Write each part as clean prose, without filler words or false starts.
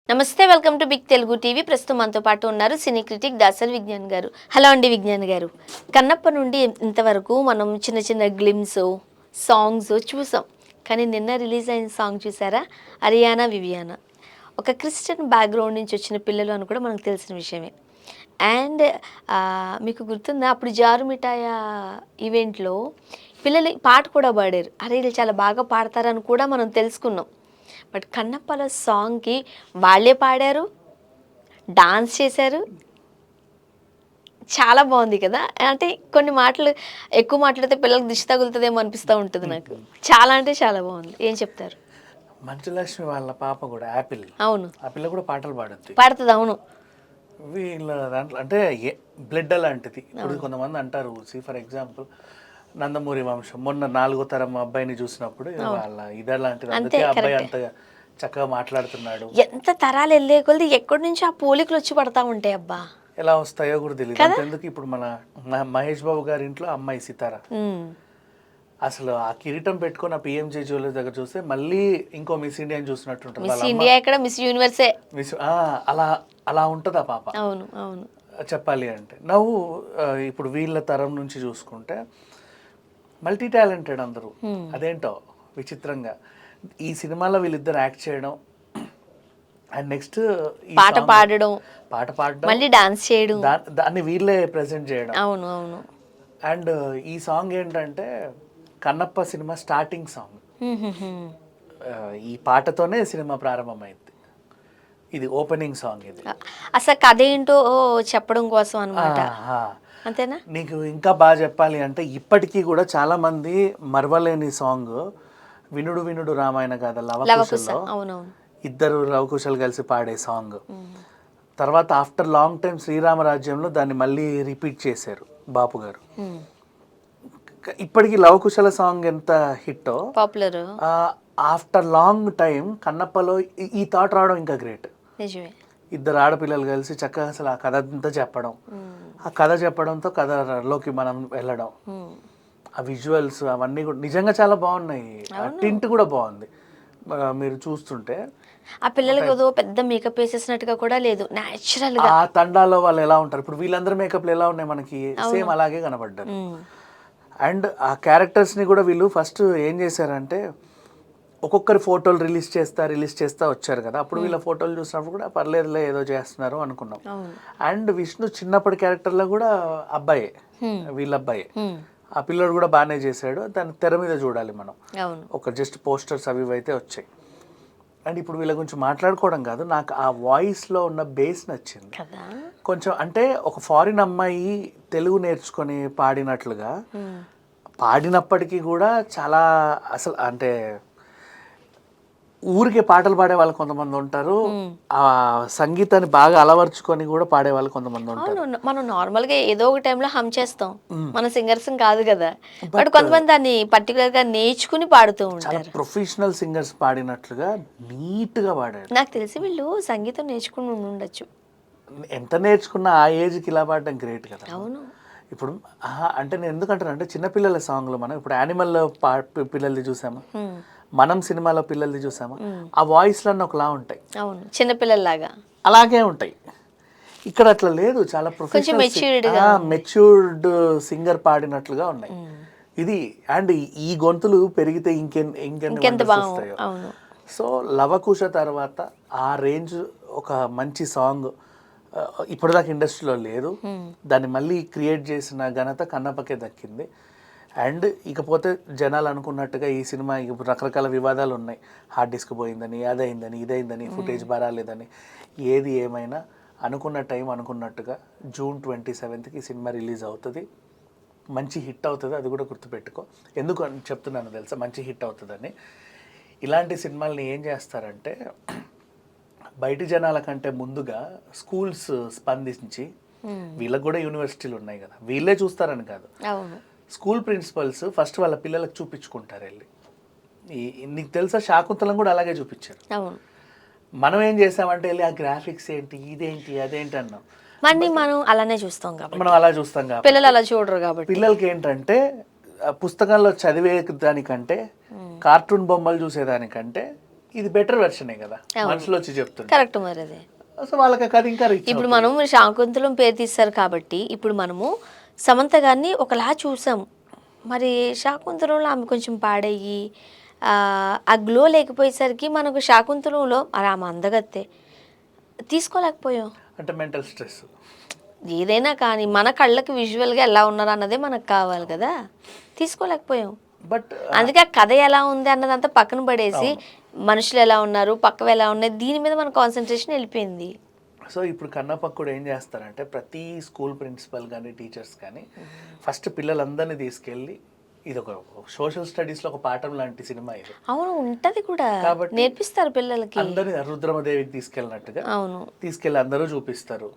నమస్తే, welcome to big Telugu TV. ప్రస్తుతం మనతో పాటు ఉన్నారు సినీ క్రిటిక్ దాసరి విజ్ఞాన్ గారు. హలో అండి విజ్ఞాన్ గారు. కన్నప్ప నుండి ఇంతవరకు మనం చిన్న చిన్న గ్లిమ్స్ సాంగ్స్ చూసాం, కానీ నిన్న రిలీజ్ అయిన సాంగ్ చూసారా, అరియానా వివియానా. ఒక క్రిస్టియన్ బ్యాక్గ్రౌండ్ నుంచి వచ్చిన పిల్లలు అని కూడా మనకు తెలిసిన విషయమే. అండ్ మీకు గుర్తుందా, అప్పుడు జారు మిఠాయ ఈవెంట్లో పిల్లలు పాట కూడా పాడారు. అరే వీళ్ళు చాలా బాగా పాడతారని కూడా మనం తెలుసుకున్నాం. బట్ కన్నప్పల సాంగ్కి వాళ్ళే పాడారు, డాన్స్ చేశారు. చాలా బాగుంది కదా. అంటే కొన్ని మాటలు ఎక్కువ మాట్లాడితే పిల్లలకు దిష్టి తగులుతుందేమో అనిపిస్తూ ఉంటుంది నాకు. చాలా అంటే చాలా బాగుంది. ఏం చెప్తారు? మంచులక్ష్మి వాళ్ళ పాప కూడా యాపిల్, అవును, ఆ పిల్ల కూడా పాటలు పాడుద్ది. పాడుతుంది. అవును, వీళ్ళ దాంట్లో అంటే బ్లడ్ అలాంటిది. ఇప్పుడు కొంతమంది అంటారు, ఫర్ ఎగ్జాంపుల్ నందమూరి వంశం, మొన్న 4వ తరం అబ్బాయిని చూసినప్పుడు వాళ్ళ ఇదలాంటిది, అందుకే అబ్బాయి అంత చక్కగా మాట్లాడుతున్నాడు. ఎంత తరాలు వెళ్ళే కొద్ది ఎక్కడి నుంచి ఆ పోలికలు వచ్చి పడతా ఉంటాయి. అబ్బా, ఎలా వస్తాయో కూడా తెలియదు. అంతెందుకు, ఇప్పుడు మన మహేష్ బాబు గారి ఇంట్లో అమ్మాయి సితార, అసలు ఆ కిరీటం పెట్టుకుని ఆ పిఎంజే జ్యువెలర్స్ దగ్గర చూస్తే మళ్ళీ ఇంకో మిస్ ఇండియా చూసినట్టుంటుంది. మిస్ ఇండియా ఇక్కడ మిస్ యూనివర్సే. అలా అలా ఉంటుంది ఆ పాప. అవును అవును, చెప్పాలి అంటే ఇప్పుడు వీళ్ళ తరం నుంచి చూసుకుంటే మల్టీ టాలెంటెడ్ అందరూ. అదేంటో విచిత్రంగా ఈ సినిమాలో వీళ్ళిద్దరు యాక్ట్ చేయడం, అండ్ నెక్స్ట్ పాట పాడడం, మళ్ళీ డాన్స్ చేయడం, దాన్ని వీళ్ళే ప్రెజెంట్ చేయడం. అవును అవును. అండ్ ఈ సాంగ్ ఏంటంటే కన్నప్ప సినిమా స్టార్టింగ్ సాంగ్. ఈ పాటతోనే సినిమా ప్రారంభమైంది. ఇది ఓపెనింగ్ సాంగ్. ఇది అసలు కథ ఏంటో చెప్పడం కోసం అన్నమాట, అంతేనా? నీకు ఇంకా బాగా చెప్పాలి అంటే ఇప్పటికీ కూడా చాలా మంది మరవలేని సాంగ్ వినుడు వినుడు రామాయణ గాథ లవకుశలో ఇద్దరు లవకుశలు కలిసి పాడే సాంగ్. తర్వాత ఆఫ్టర్ లాంగ్ టైం శ్రీరామరాజ్యంలో దాన్ని మళ్ళీ రిపీట్ చేశారు బాపు గారు. ఇప్పటికీ లవకుశల సాంగ్ ఎంత హిట్టో పాపులర్, ఆఫ్టర్ లాంగ్ టైం కన్నప్పలో ఈ థాట్ రావడం ఇంకా గ్రేట్. నిజమే. ఇద్దరు ఆడపిల్లలు కలిసి చక్కగా అసలు ఆ కథ అంతా చెప్పడం, ఆ కథ చెప్పడంతో కథలోకి మనం వెళ్ళడం, ఆ విజువల్స్ అవన్నీ కూడా నిజంగా చాలా బాగున్నాయి. టింట్ కూడా బాగుంది మీరు చూస్తుంటే. ఆ పిల్లలకి ఏదో పెద్ద మేకప్ వేసేసినట్టుగా కూడా లేదు, న్యాచురల్ గా. ఆ తండాలో వాళ్ళు ఎలా ఉంటారు, ఇప్పుడు వీళ్ళందరూ మేకప్లు ఎలా ఉన్నాయి మనకి, సేమ్ అలాగే కనబడ్డారు. అండ్ ఆ క్యారెక్టర్స్ని కూడా వీళ్ళు ఫస్ట్ ఏం చేశారంటే ఒక్కొక్కరి ఫోటోలు రిలీజ్ చేస్తా వచ్చారు కదా. అప్పుడు వీళ్ళ ఫోటోలు చూసినప్పుడు కూడా పర్లేదులే ఏదో చేస్తున్నారు అనుకున్నాం. అండ్ విష్ణు చిన్నప్పటి క్యారెక్టర్లో కూడా అబ్బాయే, వీళ్ళ అబ్బాయే. ఆ పిల్లడు కూడా బాగానే చేశాడు. దాన్ని తెర మీద చూడాలి మనం, ఒక జస్ట్ పోస్టర్స్ అవి అయితే వచ్చాయి. అండ్ ఇప్పుడు వీళ్ళ గురించి మాట్లాడుకోవడం కాదు, నాకు ఆ వాయిస్లో ఉన్న బేస్ నచ్చింది కొంచెం. అంటే ఒక ఫారిన్ అమ్మాయి తెలుగు నేర్చుకొని పాడినట్లుగా పాడినప్పటికీ కూడా చాలా అసలు అంటే ఊరికే పాటలు పాడే వాళ్ళు కొంతమంది ఉంటారు, ఆ సంగీతాన్ని బాగా అలవర్చుకొని కూడా పాడే వాళ్ళు కొంతమంది ఉంటారు. మనం నార్మల్ గా ఏదో ఒక టైంలో హమ్ చేస్తాం, మన సింగర్స్ కాదు కదా. బట్ కొంతమంది దాన్ని పర్టికులర్ గా నేర్చుకుని పాడుతూ ఉంటారు. ప్రొఫెషనల్ సింగర్స్ పాడినట్లుగా నీట్ గా పాడారు. నాకు తెలిసి వీళ్ళు సంగీతం నేర్చుకుని ఉండొచ్చు. ఎంత నేర్చుకున్నా ఆ ఏజ్కి ఇలా పాడడం గ్రేట్ కదా. అవును. ఇప్పుడు అంటే నేను ఎందుకంటానంటే చిన్నపిల్లల సాంగ్లు మనం ఇప్పుడు యానిమల్ పిల్లల్ది చూసామా, మనం సినిమాలో పిల్లల్ది చూసామా, ఆ వాయిస్లన్నీ ఒకలా ఉంటాయి. అవును, చిన్నపిల్లల్లాగా అలాగే ఉంటాయి. ఇక్కడ అట్లా లేదు, చాలా ప్రొఫెషనల్ మెచ్యూర్డ్ సింగర్ పాడినట్లుగా ఉన్నాయి ఇది. అండ్ ఈ గొంతులు పెరిగితే ఇంకెంత వస్తాయో. సో లవకుశ తర్వాత ఆ రేంజ్ ఒక మంచి సాంగ్ ఇప్పటిదాకా ఇండస్ట్రీలో లేదు. దాన్ని మళ్ళీ క్రియేట్ చేసిన ఘనత కన్నప్పకే దక్కింది. అండ్ ఇకపోతే జనాలు అనుకున్నట్టుగా ఈ సినిమా ఇప్పుడు రకరకాల వివాదాలు ఉన్నాయి, హార్డ్ డిస్క్ పోయిందని, అదైందని ఇదైందని, ఫుటేజ్ బారాలేదని. ఏది ఏమైనా అనుకున్న టైం అనుకున్నట్టుగా జూన్ 27కి సినిమా రిలీజ్ అవుతుంది. మంచి హిట్ అవుతుంది, అది కూడా గుర్తుపెట్టుకో. ఎందుకు చెప్తున్నాను తెలుసా మంచి హిట్ అవుతుందని? ఇలాంటి సినిమాల్ని ఏం చేస్తారంటే బయటి జనాల కంటే ముందుగా స్కూల్స్ స్పందించి, వీళ్ళకి కూడా యూనివర్సిటీలు ఉన్నాయి కదా, వీళ్ళే చూస్తారని కాదు, స్కూల్ ప్రిన్సిపల్స్ ఫస్ట్ వాళ్ళ పిల్లలకు చూపించుకుంటారు వెళ్ళి. నీకు తెలుసా శాకుంతలం కూడా అలాగే చూపించారు. మనం ఏం చేసామంటే వెళ్ళి ఆ గ్రాఫిక్స్ ఏంటి, ఇదేంటి, అదేంటి అన్నాం. మనం అలానే చూస్తాం కాబట్టి, మనం అలా చూస్తాం కాబట్టి పిల్లలు అలా చూడరు కాబట్టి. పిల్లలకి ఏంటంటే పుస్తకంలో చదివే దానికంటే కార్టూన్ బొమ్మలు చూసేదానికంటే ఇది బెటర్ వెర్షనే కదా మనుషులు వచ్చి చెప్తున్నారు. కరెక్ట్ మరి అదే. సో వాళ్ళకి కథ ఇంకా రీచ్. ఇప్పుడు మనం శాకుంతలం పేరు తీస్తారు కాబట్టి ఇప్పుడు మనము సమంత గారిని ఒకలా చూసాం, మరి శాకుంతలంలో ఆమె కొంచెం పాడయ్యి ఆ గ్లో లేకపోయేసరికి మనకు శాకుంతలంలో మరి ఆమె అందగత్తే తీసుకోలేకపోయాం. అంటే మెంటల్ స్ట్రెస్ ఏదైనా కానీ మన కళ్ళకి విజువల్గా ఎలా ఉన్నారు అన్నదే మనకు కావాలి కదా, తీసుకోలేకపోయాం. బట్ అందుకే ఆ కథ ఎలా ఉంది అన్నదంతా పక్కన పడేసి మనుషులు ఎలా ఉన్నారు పక్కవ ఎలా ఉన్నాయి దీని మీద మన కాన్సన్ట్రేషన్ వెళ్ళిపోయింది. సో ఇప్పుడు కన్నప్ప కూడా ఏం చేస్తారంటే ప్రతి స్కూల్ ప్రిన్సిపల్ కానీ టీచర్స్ కానీ ఫస్ట్ పిల్లలందరినీ తీసుకెళ్ళి ఇది ఒక సోషల్ స్టడీస్లో ఒక పాఠం లాంటి సినిమా ఇది. అవును ఉంటది కూడా, కాబట్టి నేర్పిస్తారు పిల్లలకి. అందరి రుద్రమదేవికి తీసుకెళ్ళినట్టుగా అవును తీసుకెళ్ళి అందరూ చూపిస్తారు.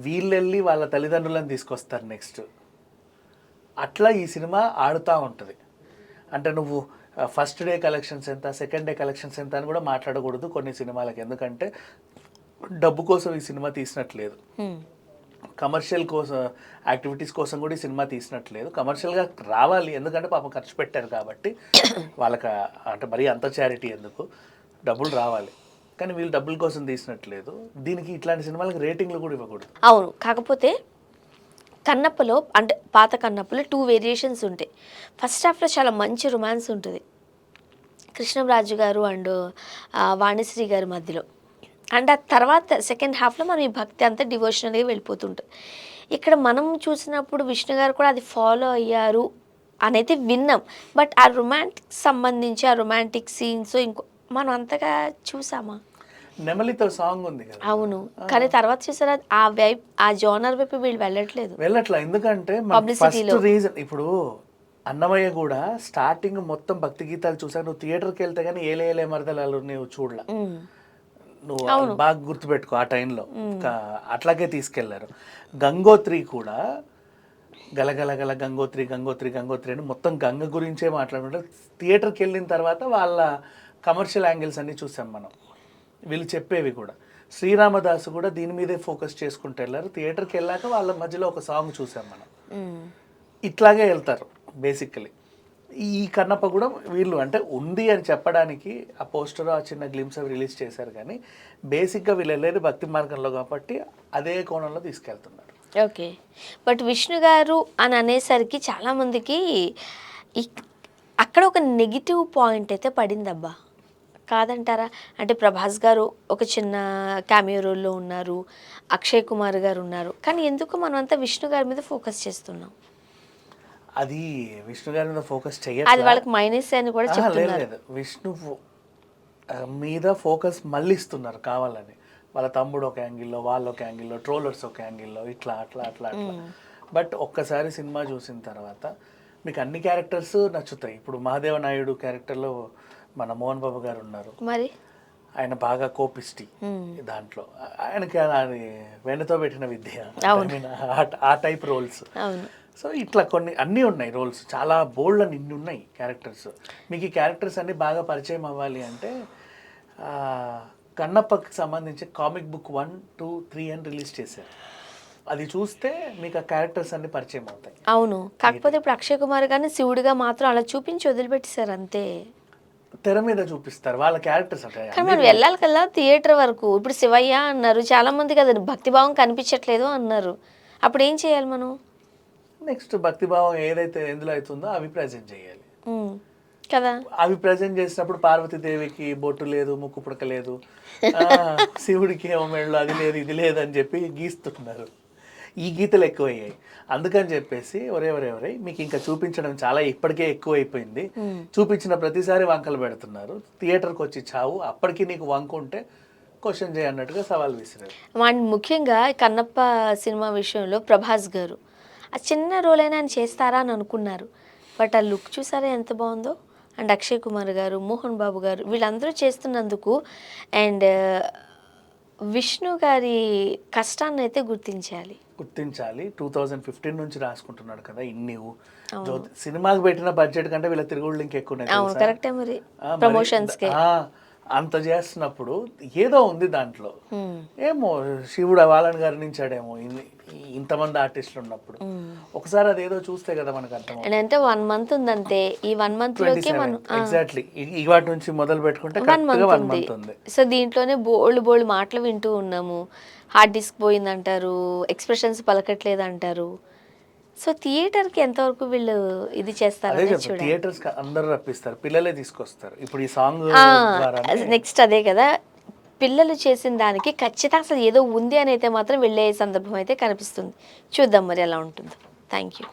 వీళ్ళు వెళ్ళి వాళ్ళ తల్లిదండ్రులను తీసుకొస్తారు నెక్స్ట్. అట్లా ఈ సినిమా ఆడుతూ ఉంటుంది. అంటే నువ్వు ఫస్ట్ డే కలెక్షన్స్ ఎంత, సెకండ్ డే కలెక్షన్స్ ఎంత అని కూడా మాట్లాడకూడదు కొన్ని సినిమాలకి. ఎందుకంటే డబ్బు కోసం ఈ సినిమా తీసినట్లేదు, కమర్షియల్ కోసం యాక్టివిటీస్ కోసం కూడా ఈ సినిమా తీసినట్లేదు. కమర్షియల్గా రావాలి ఎందుకంటే పాపం ఖర్చు పెట్టారు కాబట్టి వాళ్ళకి అంటే మరీ అంత చారిటీ ఎందుకు, డబ్బులు రావాలి. కానీ వీళ్ళు డబ్బుల కోసం తీసినట్లేదు. దీనికి ఇట్లాంటి సినిమాలకు రేటింగ్లు కూడా ఇవ్వకూడదు. అవును, కాకపోతే కన్నప్పలో అంటే పాత కన్నప్పలో 2 వేరియేషన్స్ ఉంటాయి. ఫస్ట్ హాఫ్లో చాలా మంచి రొమాన్స్ ఉంటుంది కృష్ణంరాజు గారు అండ్ వాణిశ్రీ గారి మధ్యలో. అండ్ ఆ తర్వాత సెకండ్ హాఫ్లో మనం ఈ భక్తి అంతా డివోషనల్గా వెళ్ళిపోతుంటుంది. ఇక్కడ మనం చూసినప్పుడు విష్ణు గారు కూడా అది ఫాలో అయ్యారు అనేది విన్నాం. బట్ ఆ రొమాంటిక్ సంబంధించి ఆ రొమాంటిక్ సీన్స్ ఇంకో మనం అంతగా చూసామా? నెమలితో సాంగ్ ఉంది కదా. అవును, కానీ తర్వాత చూసారా ఆ జోనర్ వైపు వీళ్ళు వెళ్ళట్లేదు. ఎందుకంటే ఫస్ట్ రీజన్ ఇప్పుడు అన్నమయ్య కూడా స్టార్టింగ్ మొత్తం భక్తి గీతాలు చూసాక నువ్వు థియేటర్కి వెళ్తే కానీ ఏలే మరదలు నువ్వు చూడలా. నువ్వు బాగా గుర్తుపెట్టుకో ఆ టైంలో అట్లాగే తీసుకెళ్లారు. గంగోత్రి కూడా గలగలగల గంగోత్రి గంగోత్రి గంగోత్రి అని మొత్తం గంగ గురించే మాట్లాడుకుంటే థియేటర్కి వెళ్ళిన తర్వాత వాళ్ళ కమర్షియల్ యాంగిల్స్ అన్ని చూసాం మనం. వీళ్ళు చెప్పేవి కూడా శ్రీరామదాసు కూడా దీని మీదే ఫోకస్ చేసుకుంటూ వెళ్ళారు. థియేటర్కి వెళ్ళాక వాళ్ళ మధ్యలో ఒక సాంగ్ చూసాం మనం. ఇట్లాగే వెళ్తారు బేసికలీ. ఈ కన్నప్ప కూడా వీళ్ళు అంటే ఉంది అని చెప్పడానికి ఆ పోస్టర్ ఆ చిన్న గ్లిమ్స్ అవి రిలీజ్ చేశారు. కానీ బేసిక్గా వీళ్ళు వెళ్ళేది భక్తి మార్గంలో కాబట్టి అదే కోణంలో తీసుకెళ్తున్నారు. ఓకే, బట్ విష్ణు గారు అని అనేసరికి చాలామందికి అక్కడ ఒక నెగిటివ్ పాయింట్ అయితే పడిందబ్బా, కాదంటారా? అంటే ప్రభాస్ గారు ఒక చిన్న క్యామియో రోల్లో ఉన్నారు, అక్షయ్ కుమార్ గారు ఉన్నారు, కానీ ఎందుకు మనం అంతా విష్ణు గారి మీద ఫోకస్ చేస్తున్నాం? అది విష్ణు గారి మీద ఫోకస్ చేయలేదు, అది వాళ్ళకి మైనస్ అని కూడా చెప్తున్నారు. విష్ణు మీద ఫోకస్ మళ్ళిస్తున్నారు కావాలని. వాళ్ళ తమ్ముడు ఒక యాంగిల్లో, వాళ్ళు ఒక యాంగిల్లో, ట్రోలర్స్ ఒక యాంగిల్లో, ఇట్లా అట్లా అట్లా అట్లా. బట్ ఒక్కసారి సినిమా చూసిన తర్వాత మీకు అన్ని క్యారెక్టర్స్ నచ్చుతాయి. ఇప్పుడు మహాదేవ నాయుడు క్యారెక్టర్లో మన మోహన్ బాబు గారు ఉన్నారు, మరి ఆయన బాగా కోపిస్టి దాంట్లో. ఆయనకి అది వెన్నతో పెట్టిన విద్య, ఆ టైప్ రోల్స్. సో ఇట్లా కొన్ని అన్నీ ఉన్నాయి రోల్స్, చాలా బోల్డ్ అని ఇన్ని ఉన్నాయి క్యారెక్టర్స్. మీకు ఈ క్యారెక్టర్స్ అన్నీ బాగా పరిచయం అవ్వాలి అంటే కన్నప్పకి సంబంధించి కామిక్ బుక్ 1, 2, 3 అని రిలీజ్ చేశారు. అది చూస్తే మీకు ఆ క్యారెక్టర్స్ అన్ని పరిచయం అవుతాయి. అవును, కాకపోతే ఇప్పుడు అక్షయ్ కుమార్ గారిని శివుడిగా మాత్రం అలా చూపించి వదిలిపెట్టేశారు అంతే. తెర మీద చూపిస్తారు వాళ్ళ క్యారెక్టర్స్. కానీ మనం వెళ్ళాలి కదా థియేటర్ వరకు. ఇప్పుడు శివయ్య అన్నారు చాలా మంది కదా, భక్తిభావం కనిపించట్లేదు అన్నారు. అప్పుడు ఏం చేయాలి మనం? నెక్స్ట్ భక్తిభావం ఏదైతే ఎందులో అవుతుందో అవి ప్రజెంట్ చేయాలి కదా. అవి ప్రజెంట్ చేసినప్పుడు పార్వతీదేవికి బొట్టు లేదు, ముక్కు పుడక లేదు, శివుడికి ఏమో మెడలో అది లేదు ఇది లేదు అని చెప్పి గీస్తున్నారు. ఈ గీతలు ఎక్కువయ్యాయి. అందుకని చెప్పేసి ఒరే మీకు ఇంకా చూపించడం చాలా ఇప్పటికే ఎక్కువ అయిపోయింది, చూపించిన ప్రతిసారి వంకలు పెడుతున్నారు, థియేటర్కి వచ్చి చావు, అప్పటికి నీకు వంక ఉంటే క్వశ్చన్ చేయ అన్నట్టుగా సవాల్ విసిరారు. అండ్ ముఖ్యంగా కన్నప్ప సినిమా విషయంలో ప్రభాస్ గారు ఆ చిన్న రోల్ అయినా ఆయన చేస్తారా అని అనుకున్నారు. బట్ ఆ లుక్ చూసారా ఎంత బాగుందో. అండ్ అక్షయ్ కుమార్ గారు, మోహన్ బాబు గారు వీళ్ళందరూ చేస్తున్నందుకు అండ్ విష్ణు గారి కష్టాన్ని అయితే గుర్తించాలి. 2015 నుంచి రాసుకుంటున్నాడు కదా ఇన్ని. సినిమాకి పెట్టిన బడ్జెట్ కంటే వీళ్ళ తిరుగుళ్ళు ఇంకెక్కువ. కరెక్టే మరి ప్రమోషన్స్ కి అంత చేస్తున్నప్పుడు ఏదో ఉంది దాంట్లో. ఏమో శివుడు వాళ్ళని గర్ణించాడేమో ఇంతమంది ఆర్టిస్టులు ఉన్నప్పుడు. ఒకసారి అదేదో చూస్తే కదా మనకు అర్థం. అంటే 1 month ఉందంతే. ఈ 1 month లోకి మనం ఎగ్జాక్ట్లీ ఇవాటి నుంచి మొదలు పెట్టుకుంటే 1 month ఉంది. సో దీంట్లోనే బోల్డ్ మాటలు వింటూ ఉన్నాము. హార్డ్ డిస్క్ పోయిందంటారు, ఎక్స్ప్రెషన్స్ పలకట్లేదు అంటారు. సో థియేటర్కి ఎంతవరకు వీళ్ళు ఇది చేస్తారు థియేటర్స్ అందరూ రప్పిస్తారు, పిల్లలే తీసుకొస్తారు. ఇప్పుడు ఈ సాంగ్ నెక్స్ట్ అదే కదా, పిల్లలు చేసిన దానికి ఖచ్చితంగా అసలు ఏదో ఉంది అని అయితే మాత్రం వెళ్ళే సందర్భం అయితే కనిపిస్తుంది. చూద్దాం మరి ఎలా ఉంటుందో. Thank you.